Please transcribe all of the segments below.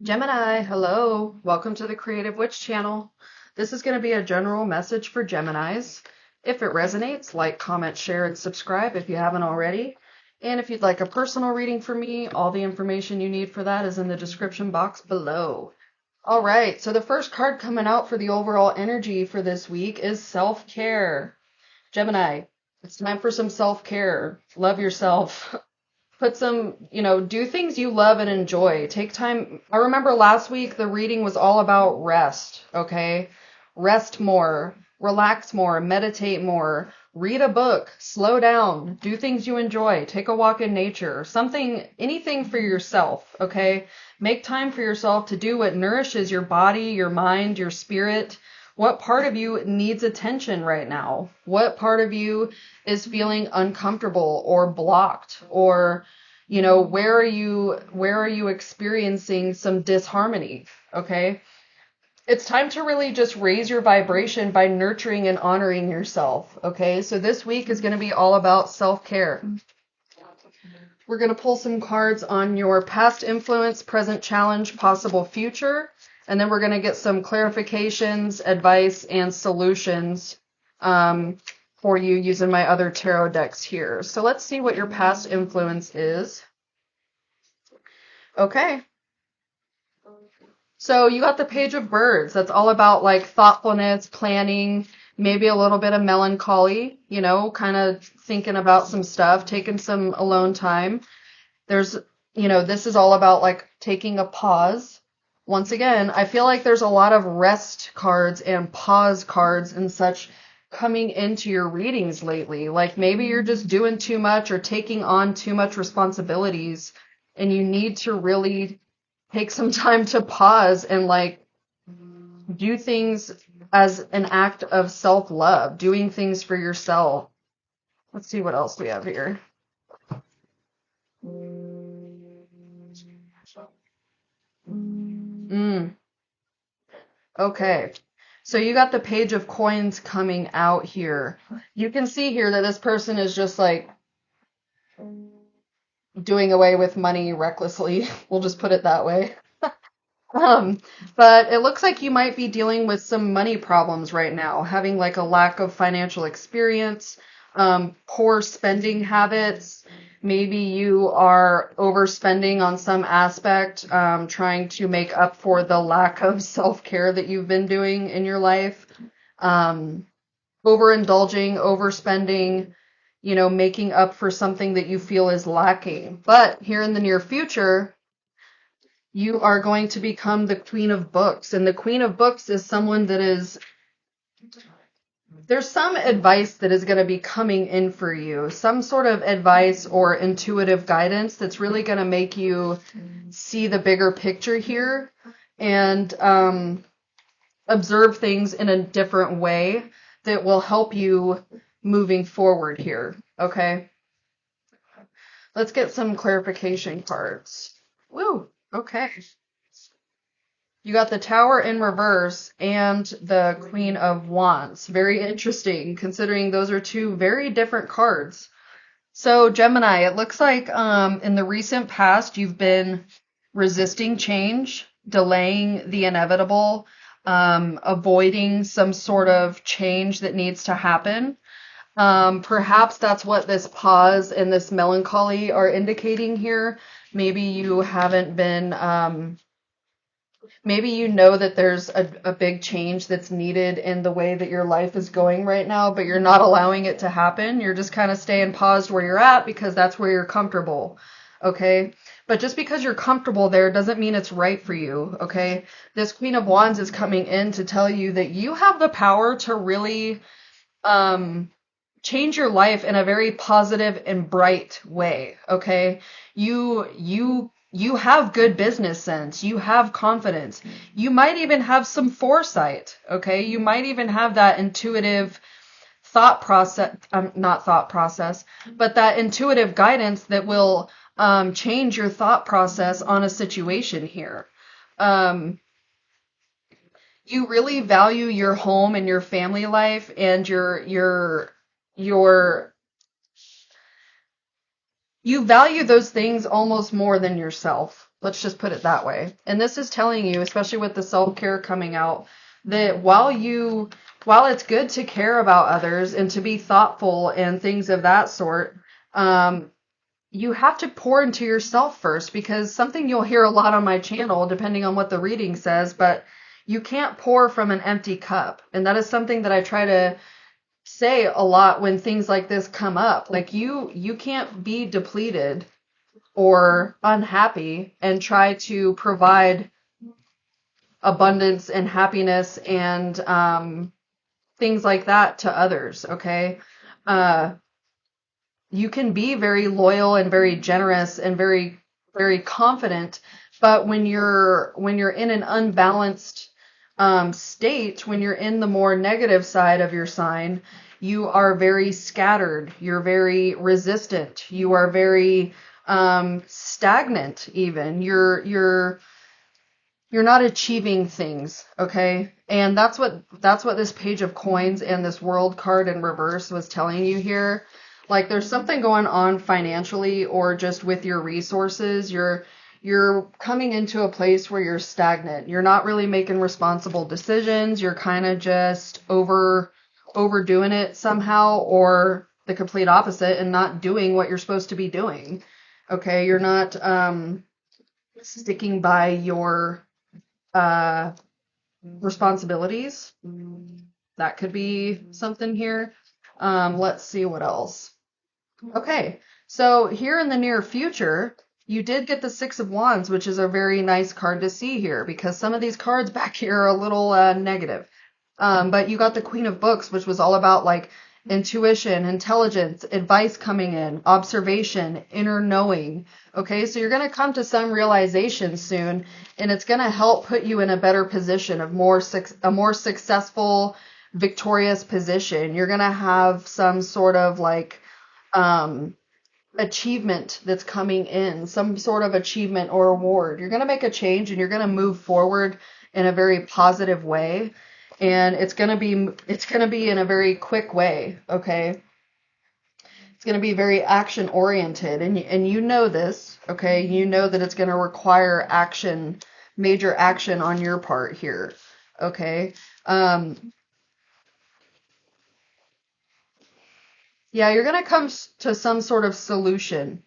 Gemini, hello. Welcome to the Creative Witch channel. This is going to be a general message for Geminis. If it resonates, like, comment, share, and subscribe if you haven't already. And if you'd like a personal reading from me, all the information you need for that is in the description box below. All right, so the first card coming out for the overall energy for this week is self-care. Gemini, it's time for some self-care. Love yourself. Put some, do things you love and enjoy. Take time. I remember last week the reading was all about rest, okay? Rest more, relax more, meditate more, read a book, slow down, do things you enjoy, take a walk in nature, anything for yourself, okay? Make time for yourself to do what nourishes your body, your mind, your spirit. What part of you needs attention right now? What part of you is feeling uncomfortable or blocked? Or, where are you experiencing some disharmony? Okay? It's time to really just raise your vibration by nurturing and honoring yourself. Okay? So this week is going to be all about self-care. We're going to pull some cards on your past influence, present challenge, possible future. And then we're going to get some clarifications, advice, and solutions for you using my other tarot decks here. So let's see what your past influence is. Okay. So you got the Page of Birds. That's all about like thoughtfulness, planning, maybe a little bit of melancholy, kind of thinking about some stuff, taking some alone time. This is all about like taking a pause. Once again, I feel like there's a lot of rest cards and pause cards and such coming into your readings lately. Like maybe you're just doing too much or taking on too much responsibilities and you need to really take some time to pause and like do things as an act of self-love, doing things for yourself. Let's see what else we have here. Okay. So you got the Page of Coins coming out here. You can see here that this person is just like doing away with money recklessly. We'll just put it that way. But it looks like you might be dealing with some money problems right now, having like a lack of financial experience, poor spending habits. Maybe you are overspending on some aspect, trying to make up for the lack of self-care that you've been doing in your life. Overindulging, overspending, making up for something that you feel is lacking. But here in the near future, you are going to become the Queen of Books. And the Queen of Books is someone there's some advice that is going to be coming in for you, some sort of advice or intuitive guidance that's really going to make you see the bigger picture here and observe things in a different way that will help you moving forward here. Okay? Let's get some clarification cards. Woo! Okay. You got the Tower in reverse and the Queen of Wands. Very interesting, considering those are two very different cards. So, Gemini, it looks like in the recent past, you've been resisting change, delaying the inevitable, avoiding some sort of change that needs to happen. Perhaps that's what this pause and this melancholy are indicating here. Maybe you haven't been, maybe you know that there's a big change that's needed in the way that your life is going right now, but you're not allowing it to happen. You're just kind of staying paused where you're at because that's where you're comfortable. Okay? But just because you're comfortable there doesn't mean it's right for you. Okay? This Queen of Wands is coming in to tell you that you have the power to really, change your life in a very positive and bright way, okay? You have good business sense. You have confidence. You might even have some foresight, okay? You might even have that intuitive thought process, not thought process, but that intuitive guidance that will change your thought process on a situation here. You really value your home and your family life and your you value those things almost more than yourself. Let's just put it that way. And this is telling you, especially with the self-care coming out, that while it's good to care about others and to be thoughtful and things of that sort, you have to pour into yourself first, because something you'll hear a lot on my channel, depending on what the reading says, but you can't pour from an empty cup. And that is something that I try to say a lot when things like this come up. Like you can't be depleted or unhappy and try to provide abundance and happiness and things like that to others. Okay. You can be very loyal and very generous and very, very confident, but when you're in an unbalanced state, when you're in the more negative side of your sign, you are very scattered. You're very resistant. You are very stagnant. Even you're not achieving things. Okay, and that's what this Page of Coins and this World card in reverse was telling you here. Like, there's something going on financially or just with your resources. You're coming into a place where you're stagnant. You're not really making responsible decisions. You're kind of just overdoing it somehow, or the complete opposite, and not doing what you're supposed to be doing. Okay, you're not sticking by your responsibilities. That could be something here. Let's see what else. Okay, so here in the near future, you did get the Six of Wands, which is a very nice card to see here, because some of these cards back here are a little negative. But you got the Queen of Books, which was all about like intuition, intelligence, advice coming in, observation, inner knowing. Okay, so you're going to come to some realization soon, and it's going to help put you in a better position, of a more successful, victorious position. You're going to have some sort of like achievement that's coming in, some sort of achievement or award. You're going to make a change, and you're going to move forward in a very positive way, and it's going to be in a very quick way. Okay, it's going to be very action oriented, and you know this. Okay, you know that it's going to require action, major action on your part here. Okay. Yeah, you're going to come to some sort of solution.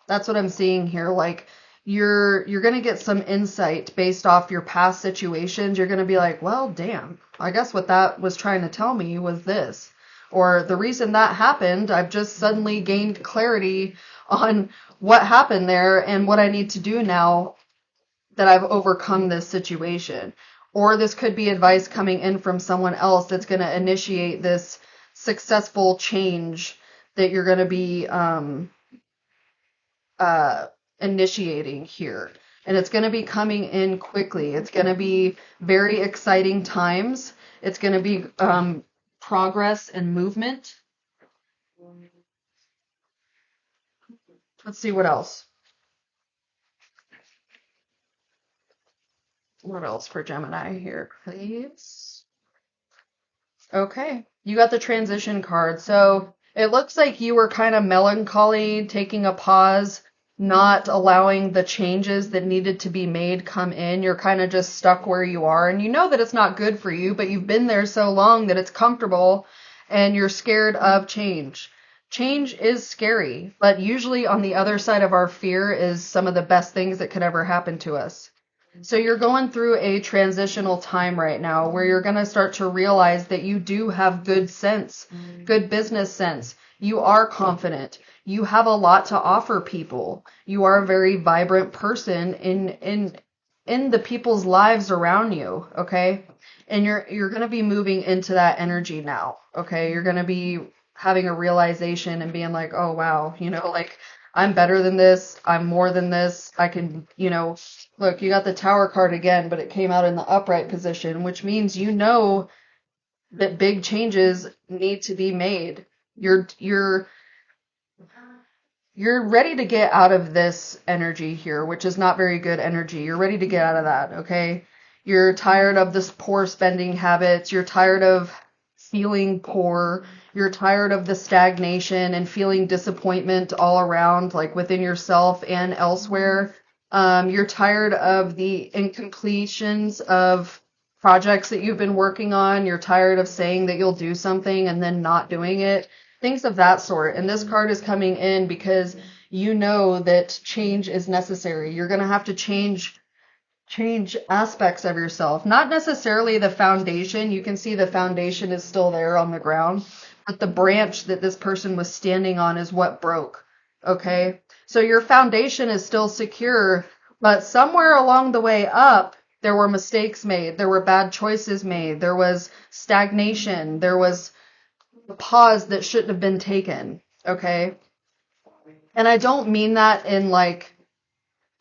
That's what I'm seeing here. Like, you're going to get some insight based off your past situations. You're going to be like, well, damn, I guess what that was trying to tell me was this. Or the reason that happened, I've just suddenly gained clarity on what happened there and what I need to do now that I've overcome this situation. Or this could be advice coming in from someone else that's going to initiate this successful change that you're going to be initiating here. And it's going to be coming in quickly. It's going to be very exciting times. It's going to be progress and movement. Let's see what else. What else for Gemini here, please? Okay, you got the transition card. So it looks like you were kind of melancholy, taking a pause, not allowing the changes that needed to be made come in. You're kind of just stuck where you are, and you know that it's not good for you, but you've been there so long that it's comfortable, and you're scared of change. Change is scary, but usually on the other side of our fear is some of the best things that could ever happen to us. So you're going through a transitional time right now where you're going to start to realize that you do have good sense, good business sense. You are confident. You have a lot to offer people. You are a very vibrant person in the people's lives around you, okay? And you're going to be moving into that energy now, okay? You're going to be having a realization and being like, "Oh wow, like I'm better than this. I'm more than this. I can, look, you got the Tower card again, but it came out in the upright position, which means you know that big changes need to be made. You're ready to get out of this energy here, which is not very good energy. You're ready to get out of that, okay? You're tired of this poor spending habits. You're tired of feeling poor. You're tired of the stagnation and feeling disappointment all around, like within yourself and elsewhere. You're tired of the incompletions of projects that you've been working on. You're tired of saying that you'll do something and then not doing it. Things of that sort. And this card is coming in because you know that change is necessary. You're going to have to change aspects of yourself. Not necessarily the foundation. You can see the foundation is still there on the ground, but the branch that this person was standing on is what broke. Okay? So your foundation is still secure, but somewhere along the way up, there were mistakes made. There were bad choices made. There was stagnation. There was a pause that shouldn't have been taken. Okay? And I don't mean that in like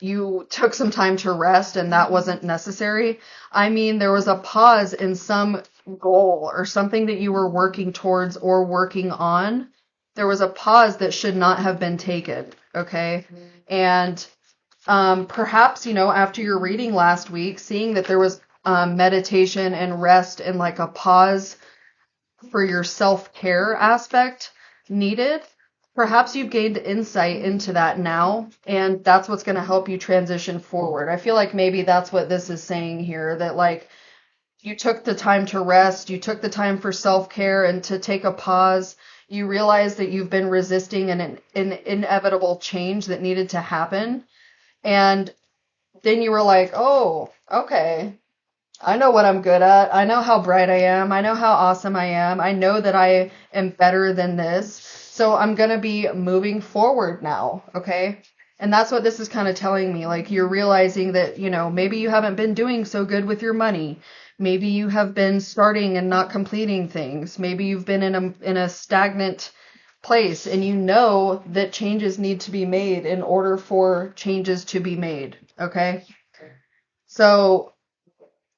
you took some time to rest and that wasn't necessary. I mean, there was a pause in some goal or something that you were working towards or working on. There was a pause that should not have been taken. Okay? And perhaps, after your reading last week, seeing that there was meditation and rest and like a pause for your self-care aspect needed, perhaps you've gained insight into that now, and that's what's going to help you transition forward. I feel like maybe that's what this is saying here, that like you took the time to rest, you took the time for self-care and to take a pause. You realize that you've been resisting an inevitable change that needed to happen. And then you were like, oh, okay, I know what I'm good at. I know how bright I am. I know how awesome I am. I know that I am better than this. So I'm going to be moving forward now. Okay. And that's what this is kind of telling me. Like you're realizing that, maybe you haven't been doing so good with your money. Maybe you have been starting and not completing things. Maybe you've been in a stagnant place and you know that changes need to be made in order for changes to be made. Okay. So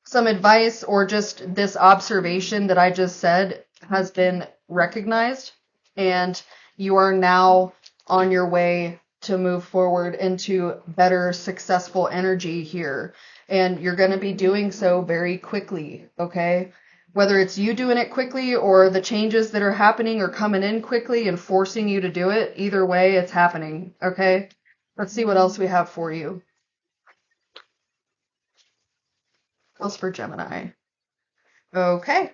some advice or just this observation that I just said has been recognized, and you are now on your way to move forward into better, successful energy here. And you're going to be doing so very quickly, okay? Whether it's you doing it quickly or the changes that are happening are coming in quickly and forcing you to do it, either way, it's happening, okay? Let's see what else we have for you. What else for Gemini? Okay.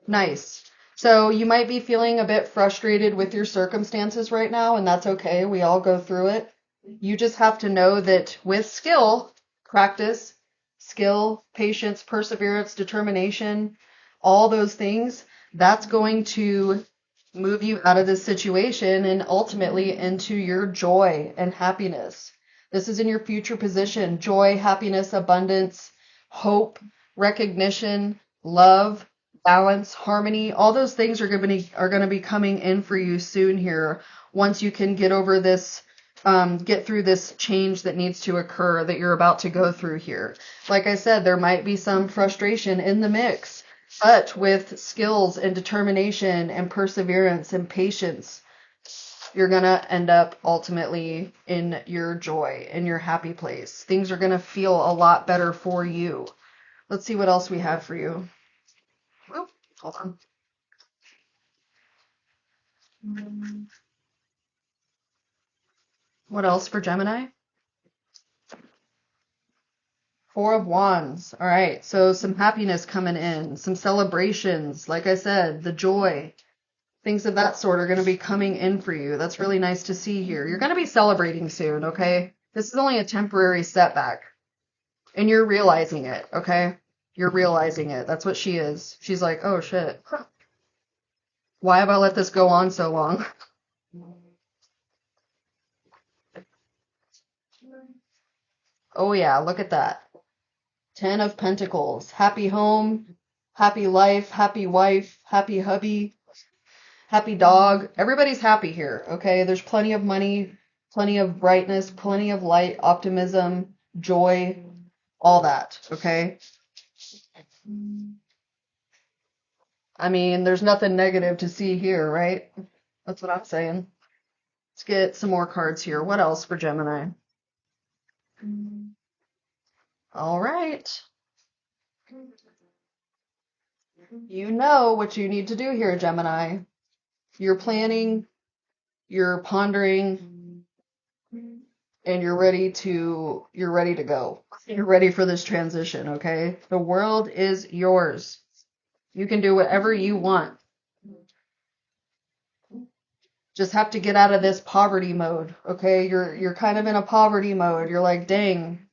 Nice. So you might be feeling a bit frustrated with your circumstances right now, and that's okay. We all go through it. You just have to know that with skill, practice, skill, patience, perseverance, determination, all those things, that's going to move you out of this situation and ultimately into your joy and happiness. This is in your future position. Joy, happiness, abundance, hope, recognition, love, balance, harmony, all those things are going to be coming in for you soon here once you can get over this, get through this change that needs to occur that you're about to go through here. Like I said, there might be some frustration in the mix, but with skills and determination and perseverance and patience, you're going to end up ultimately in your joy, in your happy place. Things are going to feel a lot better for you. Let's see what else we have for you. Oh, hold on. What else for Gemini? Four of Wands. All right, so some happiness coming in, some celebrations. Like I said, the joy, things of that sort are going to be coming in for you. That's really nice to see here. You're going to be celebrating soon, okay? This is only a temporary setback, and you're realizing it, okay? You're realizing it. That's what she is. She's like, oh, shit. Why have I let this go on so long? Oh, yeah, look at that. 10 of Pentacles. Happy home, happy life, happy wife, happy hubby, happy dog. Everybody's happy here, okay? There's plenty of money, plenty of brightness, plenty of light, optimism, joy, all that, okay? I mean, there's nothing negative to see here, right? That's what I'm saying. Let's get some more cards here. What else for Gemini? All right. You know what you need to do here, Gemini. You're planning, you're pondering, and you're ready to go. You're ready for this transition, okay? The world is yours. You can do whatever you want. Just have to get out of this poverty mode, okay? You're kind of in a poverty mode. You're like, "Dang,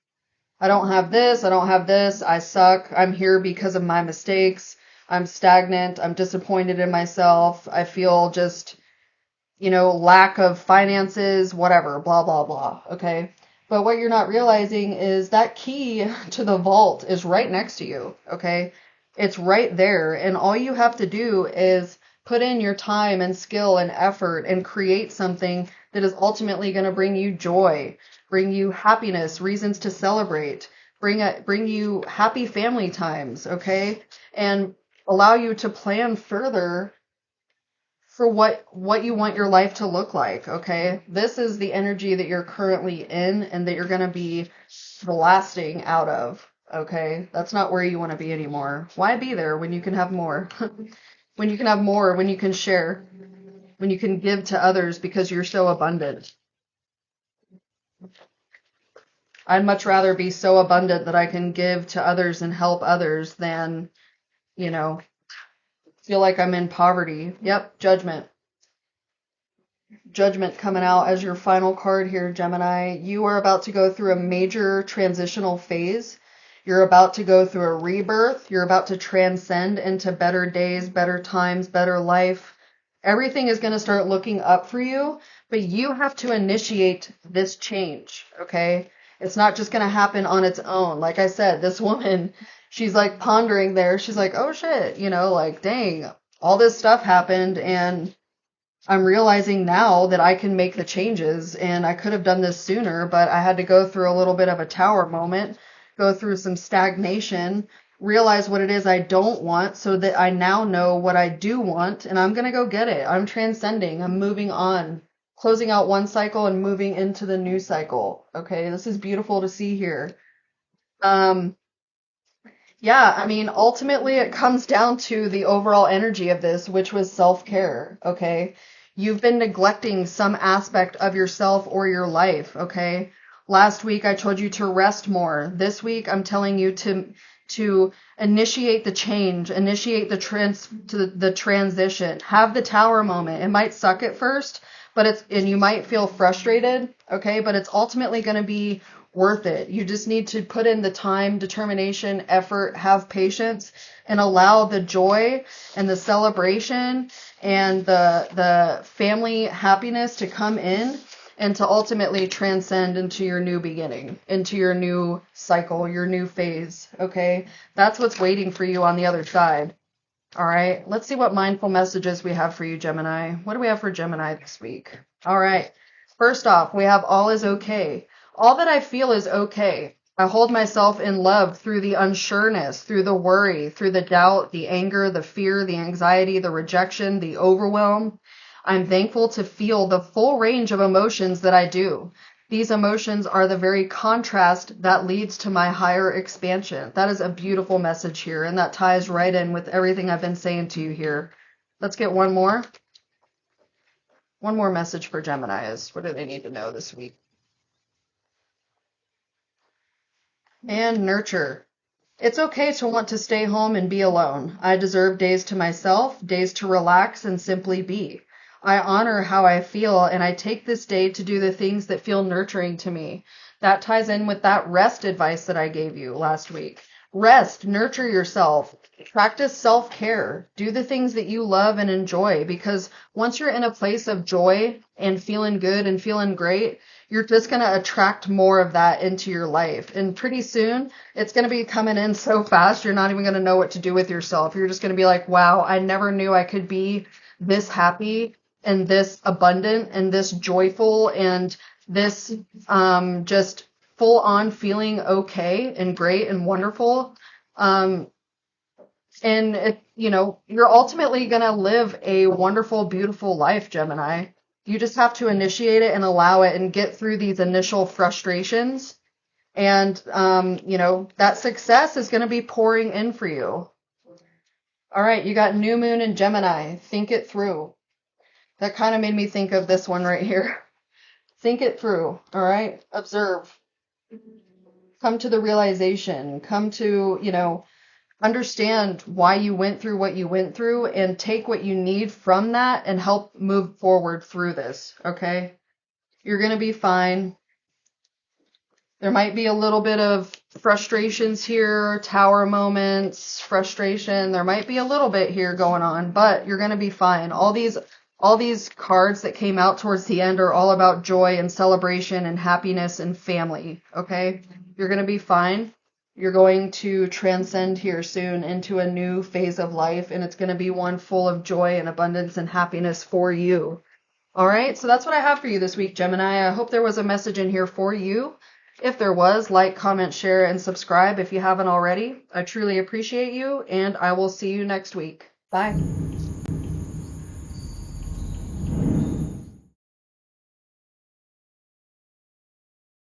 I don't have this, I don't have this. I suck. I'm here because of my mistakes. I'm stagnant. I'm disappointed in myself. I feel just, lack of finances, whatever, blah, blah, blah." Okay. But what you're not realizing is that key to the vault is right next to you. Okay. It's right there. And all you have to do is put in your time and skill and effort and create something that is ultimately going to bring you joy, bring you happiness, reasons to celebrate, bring you happy family times. Okay. And allow you to plan further for what you want your life to look like, okay? This is the energy that you're currently in and that you're going to be blasting out of, okay? That's not where you want to be anymore. Why be there when you can have more? When you can have more, when you can share, when you can give to others because you're so abundant. I'd much rather be so abundant that I can give to others and help others than, feel like I'm in poverty. Yep, judgment. Judgment coming out as your final card here, Gemini. You are about to go through a major transitional phase. You're about to go through a rebirth. You're about to transcend into better days, better times, better life. Everything is going to start looking up for you, but you have to initiate this change, okay? It's not just going to happen on its own. Like I said, this woman, she's like pondering there. She's like, "Oh shit, like, dang, all this stuff happened and I'm realizing now that I can make the changes and I could have done this sooner, but I had to go through a little bit of a tower moment, go through some stagnation, realize what it is I don't want so that I now know what I do want and I'm going to go get it. I'm transcending. I'm moving on, closing out one cycle and moving into the new cycle. Okay, this is beautiful to see here. Yeah, I mean, ultimately it comes down to the overall energy of this, which was self-care, okay? You've been neglecting some aspect of yourself or your life, okay? Last week I told you to rest more. This week I'm telling you to initiate the change, initiate the transition, have the tower moment. It might suck at first, and you might feel frustrated, okay? But it's ultimately going to be worth it. You just need to put in the time, determination, effort, have patience, and allow the joy and the celebration and the family happiness to come in and to ultimately transcend into your new beginning, into your new cycle, your new phase, okay? That's what's waiting for you on the other side. All right, let's see what mindful messages we have for you, Gemini. What do we have for Gemini this week? All right, first off, we have all is okay. All that I feel is okay. I hold myself in love through the unsureness, through the worry, through the doubt, the anger, the fear, the anxiety, the rejection, the overwhelm. I'm thankful to feel the full range of emotions that I do. These emotions are the very contrast that leads to my higher expansion. That is a beautiful message here, and that ties right in with everything I've been saying to you here. Let's get one more. One more message for Geminis. What do they need to know this week? And nurture. It's okay to want to stay home and be alone. I deserve days to myself, days to relax and simply be. I honor how I feel and I take this day to do the things that feel nurturing to me. That ties in with that rest advice that I gave you last week. Rest, nurture yourself, practice self-care, do the things that you love and enjoy because once you're in a place of joy and feeling good and feeling great, you're just going to attract more of that into your life. And pretty soon, it's going to be coming in so fast, you're not even going to know what to do with yourself. You're just going to be like, wow, I never knew I could be this happy and this abundant and this joyful and this just full on feeling okay and great and wonderful. You're ultimately going to live a wonderful, beautiful life, Gemini. You just have to initiate it and allow it and get through these initial frustrations. And, that success is going to be pouring in for you. All right, you got new moon in Gemini. Think it through. That kind of made me think of this one right here. Think it through, all right? Observe. Come to the realization. Come to, understand why you went through what you went through and take what you need from that and help move forward through this, okay? You're going to be fine. There might be a little bit of frustrations here, tower moments, frustration. There might be a little bit here going on, but you're going to be fine. All these cards that came out towards the end are all about joy and celebration and happiness and family, okay? You're going to be fine. You're going to transcend here soon into a new phase of life, and it's going to be one full of joy and abundance and happiness for you. All right, so that's what I have for you this week, Gemini. I hope there was a message in here for you. If there was, like, comment, share, and subscribe if you haven't already. I truly appreciate you, and I will see you next week. Bye.